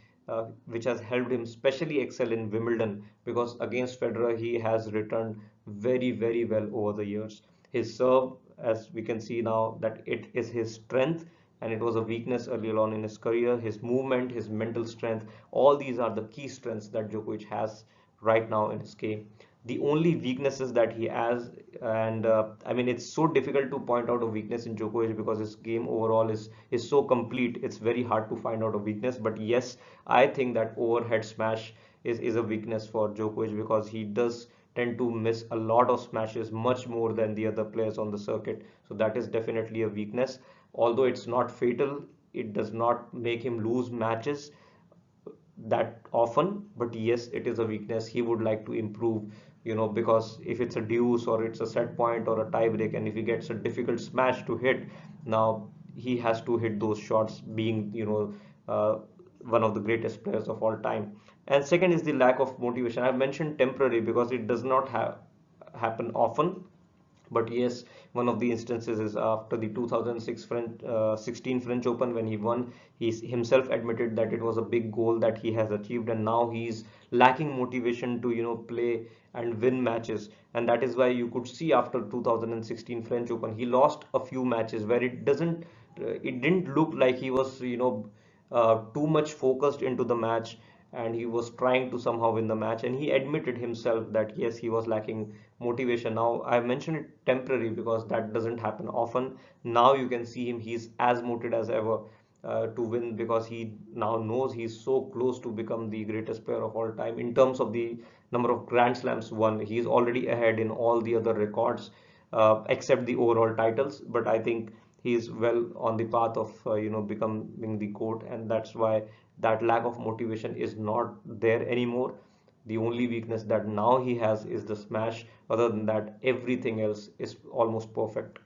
which has helped him especially excel in Wimbledon because against Federer he has returned very, very well over the years. His serve, as we can see now, that it is his strength and it was a weakness earlier on in his career. His movement, his mental strength, all these are the key strengths that Djokovic has right now in his game. The only weaknesses that he has, and I mean, it's so difficult to point out a weakness in Djokovic because his game overall is so complete. It's very hard to find out a weakness. But yes, I think that overhead smash is a weakness for Djokovic because he does tend to miss a lot of smashes, much more than the other players on the circuit. So that is definitely a weakness. Although it's not fatal, it does not make him lose matches that often. But yes, it is a weakness he would like to improve, because if it's a deuce or it's a set point or a tie break, and if he gets a difficult smash to hit, now he has to hit those shots, being one of the greatest players of all time. And second is the lack of motivation. I've mentioned temporary because it does not happen often, But yes, one of the instances is after the 16 French Open when he won. He himself admitted that it was a big goal that he has achieved, and now he's lacking motivation to play and win matches. And that is why you could see after 2016 French Open he lost a few matches where it didn't look like he was too much focused into the match, and he was trying to somehow win the match, and he admitted himself that yes, he was lacking motivation. Now I mentioned it temporary because that doesn't happen often. Now you can see him, he's as motivated as ever to win, because he now knows he's so close to become the greatest player of all time in terms of the number of Grand Slams won. He's already ahead in all the other records except the overall titles, but I think he's well on the path of becoming the GOAT, and that's why that lack of motivation is not there anymore. The only weakness that now he has is the smash. Other than that, everything else is almost perfect.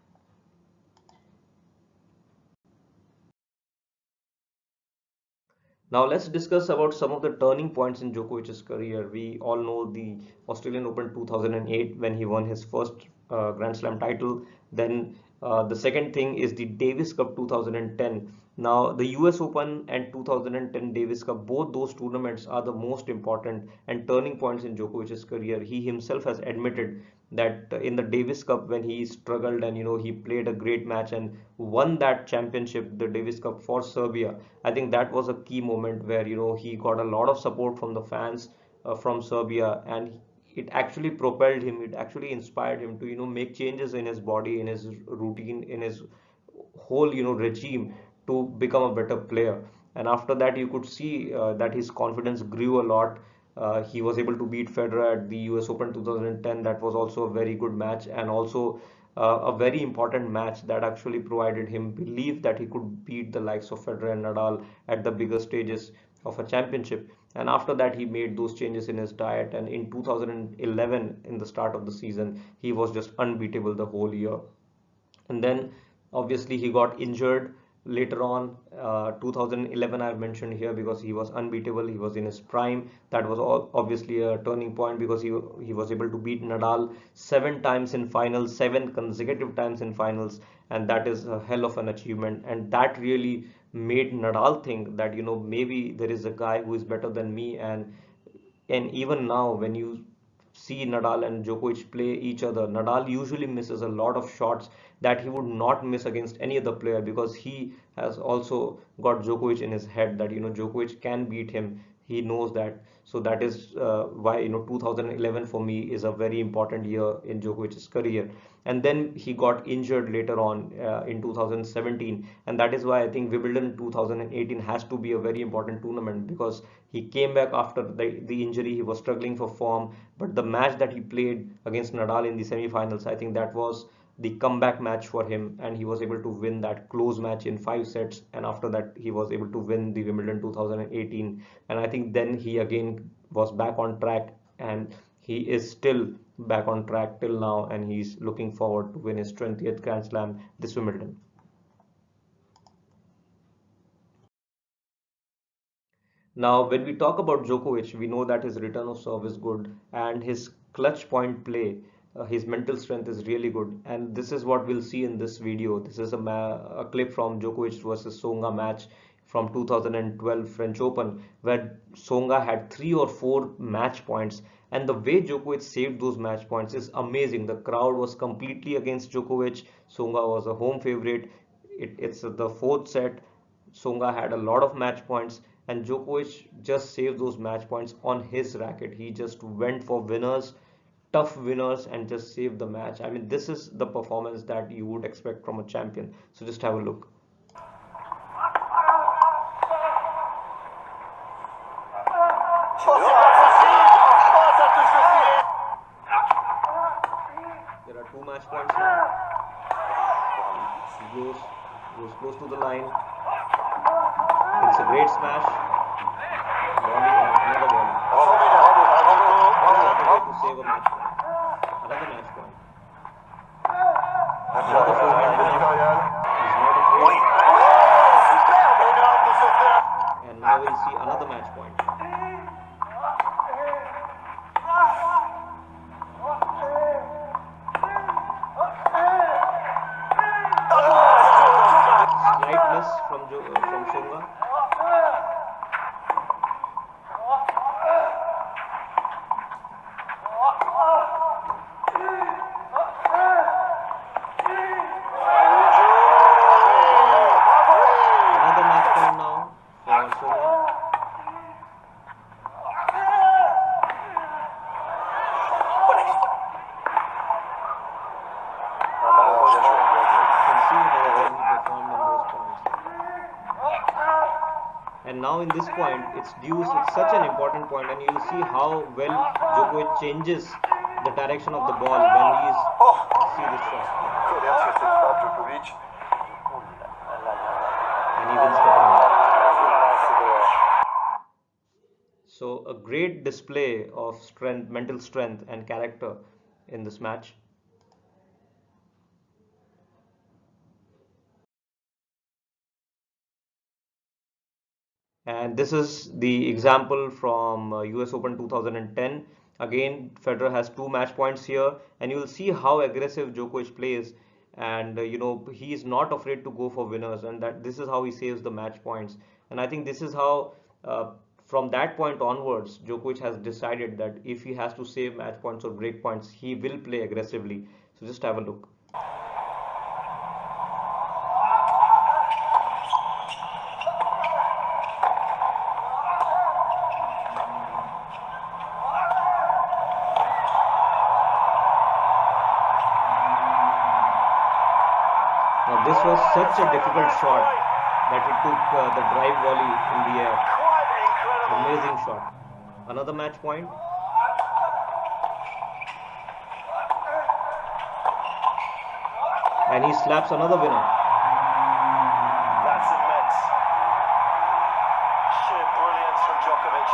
Now let's discuss about some of the turning points in Djokovic's career. We all know the Australian Open 2008 when he won his first Grand Slam title. Then the second thing is the Davis Cup 2010. Now the US Open and 2010 Davis Cup, both those tournaments are the most important and turning points in Djokovic's career. He himself has admitted that in the Davis Cup when he struggled and he played a great match and won that championship, the Davis Cup for Serbia. I think that was a key moment where he got a lot of support from the fans from Serbia, and it actually propelled him, it actually inspired him to make changes in his body, in his routine, in his whole regime to become a better player. And after that you could see that his confidence grew a lot. He was able to beat Federer at the US Open 2010. That was also a very good match, and also a very important match that actually provided him belief that he could beat the likes of Federer and Nadal at the bigger stages of a championship. And after that he made those changes in his diet, and in 2011, in the start of the season, he was just unbeatable the whole year. And then obviously he got injured later on. 2011 I've mentioned here because he was unbeatable, he was in his prime. That was obviously a turning point because he was able to beat Nadal 7 times in finals, 7 consecutive times in finals, and that is a hell of an achievement. And that really made Nadal think that maybe there is a guy who is better than me. And even now, when you see Nadal and Djokovic play each other, Nadal usually misses a lot of shots that he would not miss against any other player, because he has also got Djokovic in his head that Djokovic can beat him. He knows that. So that is why 2011 for me is a very important year in Djokovic's career. And then he got injured later on in 2017, and that is why I think Wimbledon 2018 has to be a very important tournament, because he came back after the injury. He was struggling for form, but the match that he played against Nadal in the semi-finals, I think that was the comeback match for him, and he was able to win that close match in 5 sets, and after that he was able to win the Wimbledon 2018. And I think then he again was back on track, and he is still back on track till now, and he's looking forward to win his 20th Grand Slam this Wimbledon. Now, when we talk about Djokovic, we know that his return of serve is good and his clutch point play, his mental strength is really good. And this is what we'll see in this video. This is a clip from Djokovic versus Tsonga match from 2012 French Open, where Tsonga had 3 or 4 match points. And the way Djokovic saved those match points is amazing. The crowd was completely against Djokovic. Tsonga was a home favorite. It's the fourth set. Tsonga had a lot of match points, and Djokovic just saved those match points on his racket. He just went for winners, tough winners, and just saved the match. I mean, this is the performance that you would expect from a champion. So just have a look. There are 2 match points now. He goes close to the line. It's a great smash. Volley and another volley. Another way to save a match point. Another match point. Another forehand winner. He's not afraid. And now we'll see another match point. now in this point, it's deuce. It's such an important point, and you'll see how well Djokovic changes the direction of the ball when he's see this shot, Djokovic. and he wins the point. So a great display of strength, mental strength, and character in this match. And this is the example from US Open 2010. Again, Federer has two match points here, and you will see how aggressive Djokovic plays. And he is not afraid to go for winners, and that this is how he saves the match points. And I think this is how, from that point onwards, Djokovic has decided that if he has to save match points or break points, he will play aggressively. So just have a look. Now this was such a difficult shot that he took the drive volley in the air. Amazing shot. Another match point. And he slaps another winner. That's immense. Sheer brilliance from Djokovic.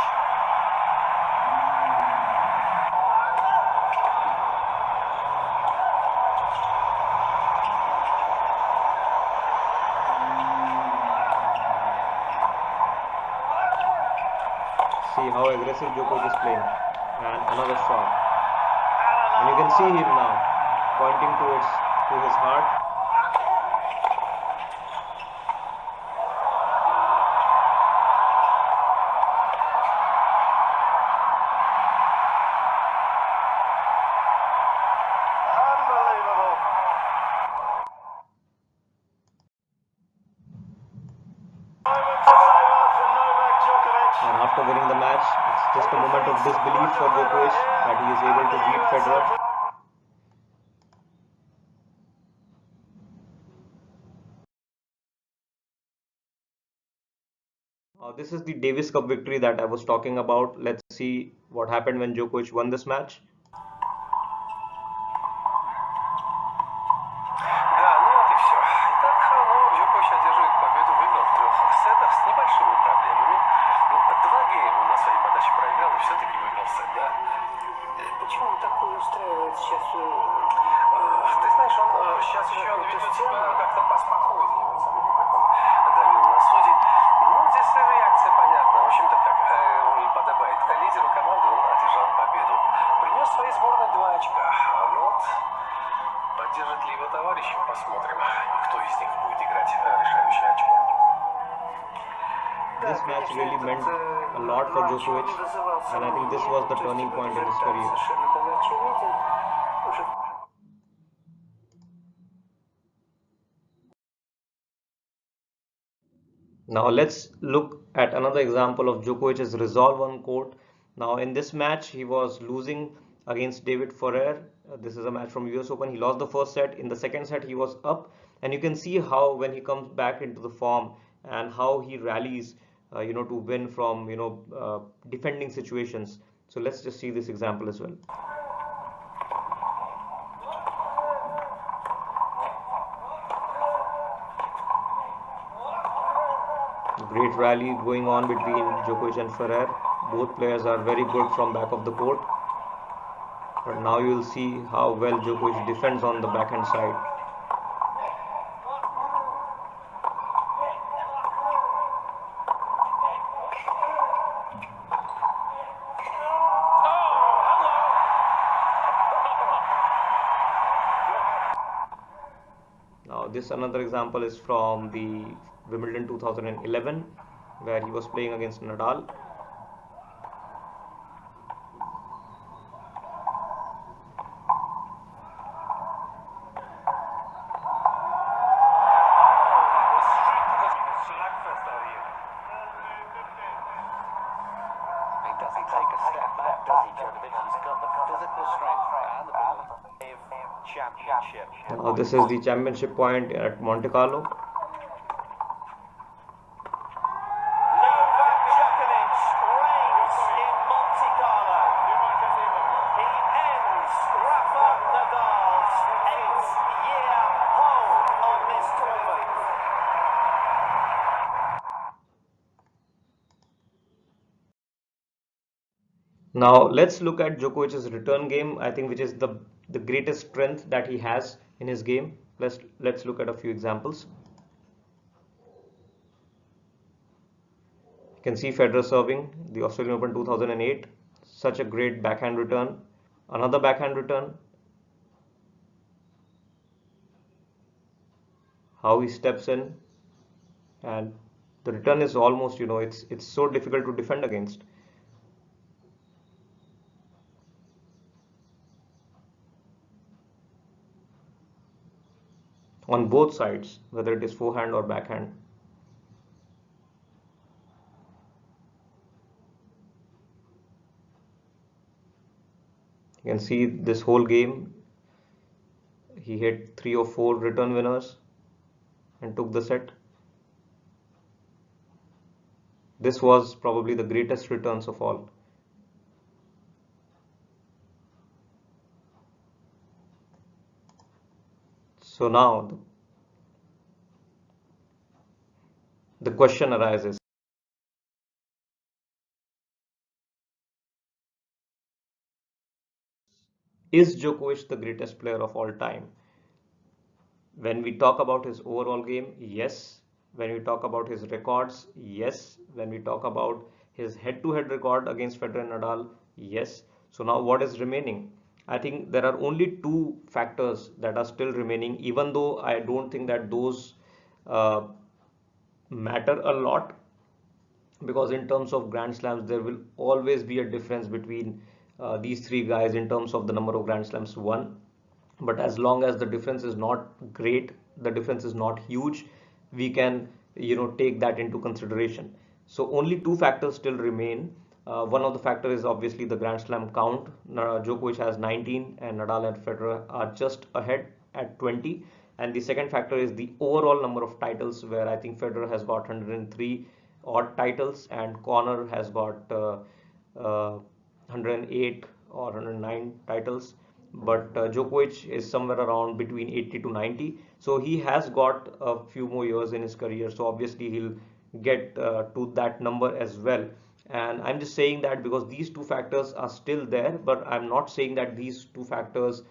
See how aggressive Djokovic is playing. And another shot. And you can see him now pointing to his heart. Unbelievable. Moment to savour for Novak Djokovic. And after winning the match, it's just a moment of disbelief for Djokovic that he is able to beat Federer. This is the Davis Cup victory that I was talking about. Let's see what happened when Djokovic won this match. Да, ну вот и все. Итак, Новак Джокович одерживает победу, выиграл в 3 сетах с небольшими проблемами. Ну, 2 гейма на своей подаче проиграл, и все-таки выиграл сет, да. Почему он такое устраивает сейчас? Ты знаешь, он сейчас еще ведет себя как-то поспокойнее. Он сам как он давил на судей. Ну, здесь реакция понятна. В общем-то, как и подобает лидеру команды, он одержал победу. Принес своей сборной 2 очка. Вот. Поддержит ли его товарищи, посмотрим, кто из них будет играть решающее очко. This match really meant a lot for Djokovic, and I think this was the turning point in his career. Совершенно был очевиден. Уже Now let's look at another example of Djokovic's resolve on court. Now in this match, he was losing against David Ferrer. This is a match from US Open. He lost the first set. In the second set, he was up, and you can see how when he comes back into the form and how he rallies, to win from defending situations. So let's just see this example as well. Great rally going on between Djokovic and Ferrer. Both players are very good from back of the court. But now you will see how well Djokovic defends on the backhand side. Now this another example is from the Wimbledon 2011, where he was playing against Nadal. Does he take a step back, does he, Djokovic? He's got the physical strength and the ability. Championship. Now this is the championship point at Monte Carlo. Novak Now let's look at Djokovic's return game, I think, which is the greatest strength that he has in his game. Let's look at a few examples. You can see Federer serving the Australian Open 2008, such a great backhand return, another backhand return, how he steps in, and the return is almost, it's so difficult to defend against. On both sides, whether it is forehand or backhand. You can see this whole game, he hit 3 or 4 return winners and took the set. This was probably the greatest returns of all. So now the question arises, is Djokovic the greatest player of all time? When we talk about his overall game, yes. When we talk about his records, yes. When we talk about his head-to-head record against Federer and Nadal, yes. So now what is remaining? I think there are only two factors that are still remaining, even though I don't think that those uh, matter a lot, because in terms of Grand Slams, there will always be a difference between these three guys in terms of the number of Grand Slams won. But as long as the difference is not great, the difference is not huge, we can take that into consideration. So only two factors still remain. One of the factors is obviously the Grand Slam count. Djokovic has 19 and Nadal and Federer are just ahead at 20. And the second factor is the overall number of titles, where I think Federer has got 103 odd titles and Connor has got 108 or 109 titles, but Djokovic is somewhere around between 80 to 90. So he has got a few more years in his career. So obviously he'll get to that number as well. And I'm just saying that because these two factors are still there, but I'm not saying that these two factors,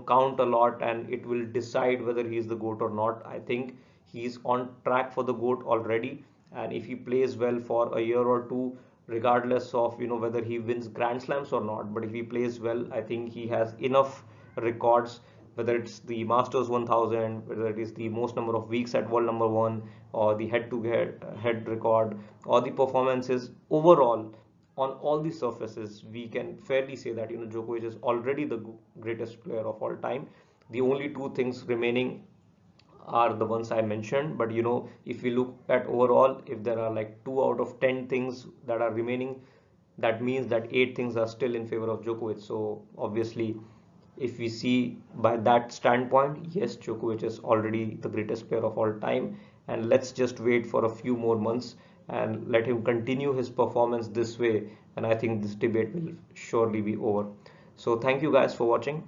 count a lot and it will decide whether he's the GOAT or not. I think he's on track for the GOAT already. And if he plays well for a year or two, regardless of whether he wins Grand Slams or not, but if he plays well, I think he has enough records, whether it's the Masters 1000, whether it is the most number of weeks at world number one, or the head record, or the performances overall on all the surfaces. We can fairly say that Djokovic is already the greatest player of all time. The only two things remaining are the ones I mentioned. But if we look at overall, if there are like 2 out of 10 things that are remaining, that means that 8 things are still in favor of Djokovic. So obviously, if we see by that standpoint, yes, Djokovic is already the greatest player of all time. And let's just wait for a few more months and let him continue his performance this way. And I think this debate will surely be over. So thank you guys for watching.